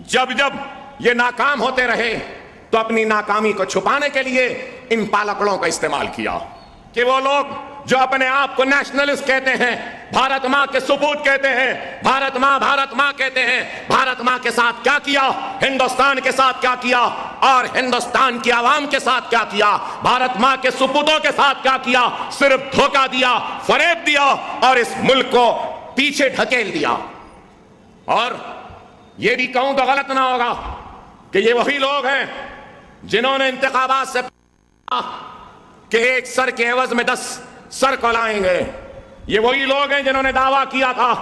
جب جب یہ ناکام ہوتے رہے تو اپنی ناکامی کو چھپانے کے لیے ان پالکڑوں کا استعمال کیا کہ وہ لوگ جو اپنے آپ کو نیشنلسٹ کہتے ہیں، بھارت ماں کے سپوت کہتے ہیں، بھارت ماں کہتے ہیں، بھارت ماں کے ساتھ کیا کیا، ہندوستان کے ساتھ کیا کیا، اور ہندوستان کی عوام کے ساتھ کیا کیا، بھارت ماں کے سپوتوں کے ساتھ کیا کیا، صرف دھوکہ دیا، فریب دیا اور اس ملک کو پیچھے ڈھکیل دیا۔ اور یہ بھی کہوں تو غلط نہ ہوگا کہ یہ وہی لوگ ہیں جنہوں نے انتخابات سے کہ ایک سر کے عوض میں 10 سر کو لائیں گے۔ یہ وہی لوگ ہیں جنہوں نے دعویٰ کیا تھا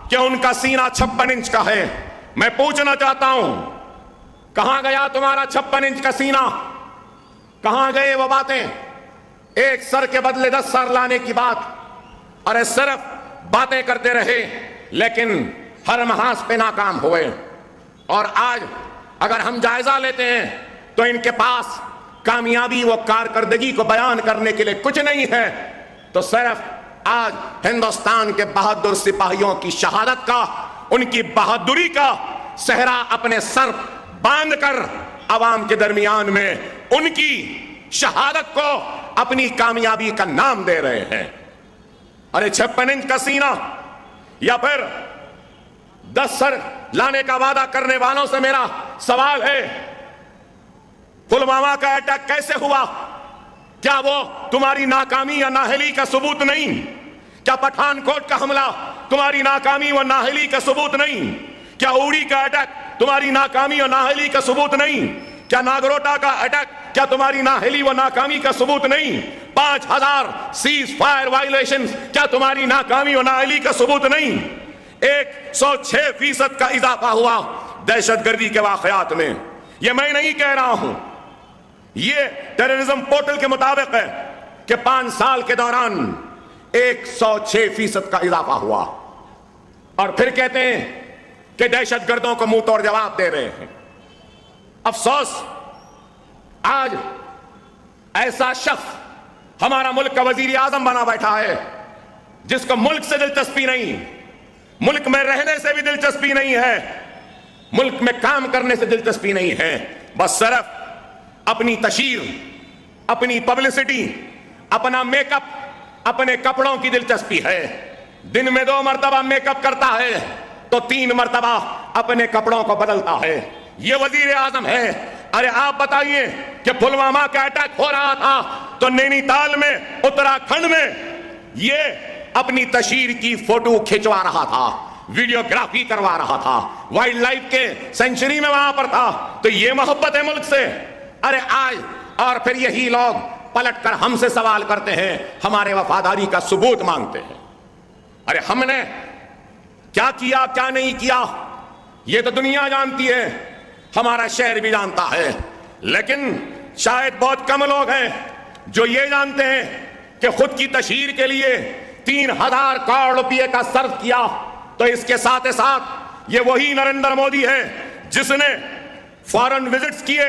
کہ ان کا سینہ 56 انچ کا ہے۔ میں پوچھنا چاہتا ہوں، کہاں گیا تمہارا 56 انچ کا سینہ؟ کہاں گئے وہ باتیں؟ ایک سر کے بدلے 10 سر لانے کی بات، اور صرف باتیں کرتے رہے لیکن ہر محاذ پہ ناکام ہوئے۔ اور آج اگر ہم جائزہ لیتے ہیں تو ان کے پاس کامیابی و کارکردگی کو بیان کرنے کے لیے کچھ نہیں ہے، تو صرف آج ہندوستان کے بہادر سپاہیوں کی شہادت کا، ان کی بہادری کا صحرا اپنے سر باندھ کر عوام کے درمیان میں ان کی شہادت کو اپنی کامیابی کا نام دے رہے ہیں۔ ارے 56 انچ کا سینہ یا پھر 10 سر لانے کا وعدہ کرنے والوں سے میرا سوال ہے، پلوامہ کا اٹیک کیسے ہوا؟ کیا وہ تمہاری ناکامی یا نااہلی کا ثبوت نہیں؟ کیا پٹھان کوٹ کا حملہ تمہاری ناکامی و نااہلی کا ثبوت نہیں؟ کیا اوڑی کا اٹیک تمہاری ناکامی و نااہلی کا ثبوت نہیں؟ کیا ناگروٹا کا اٹیک کیا تمہاری نااہلی و ناکامی کا ثبوت نہیں؟ 5000 سیز فائر وائلیشنز کیا تمہاری ناکامی و نااہلی کا ثبوت نہیں؟ 106% کا اضافہ ہوا دہشت گردی کے واقعات میں۔ یہ میں نہیں کہہ رہا ہوں، یہ ٹیررزم پورٹل کے مطابق ہے کہ 5 سال کے دوران 106% کا اضافہ ہوا، اور پھر کہتے ہیں کہ دہشت گردوں کو منہ توڑ جواب دے رہے ہیں۔ افسوس، آج ایسا شخص ہمارا ملک کا وزیر اعظم بنا بیٹھا ہے جس کو ملک سے دلچسپی نہیں، ملک میں رہنے سے بھی دلچسپی نہیں ہے، ملک میں کام کرنے سے دلچسپی نہیں ہے، بس صرف اپنی تشہیر، اپنی پبلسٹی، اپنا میک اپ، اپنے کپڑوں کی دلچسپی ہے۔ دن میں 2 مرتبہ میک اپ کرتا ہے تو 3 مرتبہ اپنے کپڑوں کو بدلتا ہے۔ یہ وزیر اعظم ہے۔ ارے آپ بتائیے کہ پلوامہ کا اٹیک ہو رہا تھا تو نینی تال میں، اتراکھنڈ میں یہ اپنی تشہیر کی فوٹو کھنچوا رہا تھا، ویڈیوگرافی کروا رہا تھا، وائلڈ لائف کے سینچری میں وہاں پر تھا۔ تو یہ محبت ہے ملک سے؟ ارے آج اور پھر یہی لوگ پلٹ کر ہم سے سوال کرتے ہیں، ہمارے وفاداری کا ثبوت مانگتے ہیں۔ ارے ہم نے کیا کیا، کیا نہیں کیا، یہ تو دنیا جانتی ہے، ہمارا شہر بھی جانتا ہے، لیکن شاید بہت کم لوگ ہیں جو یہ جانتے ہیں کہ خود کی تشہیر کے لیے 3000 کروڑ روپے کا صرف کیا۔ تو اس کے ساتھ ساتھ یہ وہی نریندر مودی ہے جس نے فارن وزٹس کیے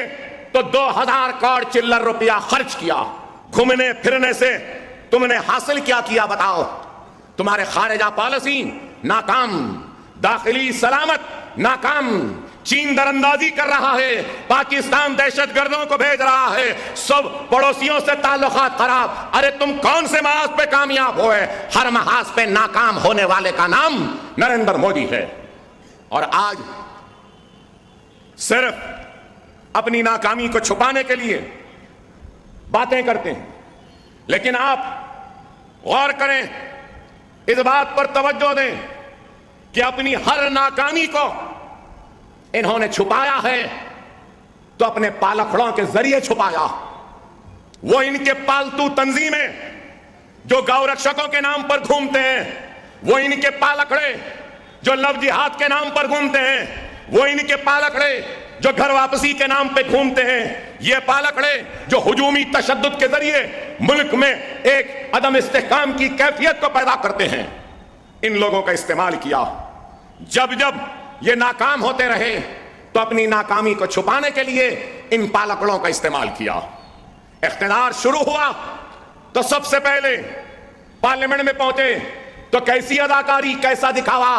تو 2000 کروڑ چلر روپیہ خرچ کیا۔ گھومنے پھرنے سے تم نے حاصل کیا کیا بتاؤ؟ تمہارے خارجہ پالیسی ناکام، داخلی سلامت ناکام، چین دراندازی کر رہا ہے، پاکستان دہشت گردوں کو بھیج رہا ہے، سب پڑوسیوں سے تعلقات خراب۔ ارے تم کون سے محاذ پہ کامیاب ہوئے؟ ہر محاذ پہ ناکام ہونے والے کا نام نریندر مودی ہے۔ اور آج صرف اپنی ناکامی کو چھپانے کے لیے باتیں کرتے ہیں، لیکن آپ غور کریں، اس بات پر توجہ دیں کہ اپنی ہر ناکامی کو انہوں نے چھپایا ہے تو اپنے پالکھڑوں کے ذریعے چھپایا۔ وہ ان کے پالتو تنظیمیں جو گو رکشکوں کے نام پر گھومتے ہیں، وہ ان کے پالکھڑے جو لو جہاد کے نام پر گھومتے ہیں، وہ ان کے پالکھڑے جو گھر واپسی کے نام پہ گھومتے ہیں، یہ پالکھڑے جو ہجومی تشدد کے ذریعے ملک میں ایک عدم استحکام کی کیفیت کو پیدا کرتے ہیں، ان لوگوں کا استعمال کیا۔ جب جب یہ ناکام ہوتے رہے تو اپنی ناکامی کو چھپانے کے لیے ان پالکڑوں کا استعمال کیا۔ اقتدار شروع ہوا تو سب سے پہلے پارلیمنٹ میں پہنچے تو کیسی اداکاری، کیسا دکھاوا،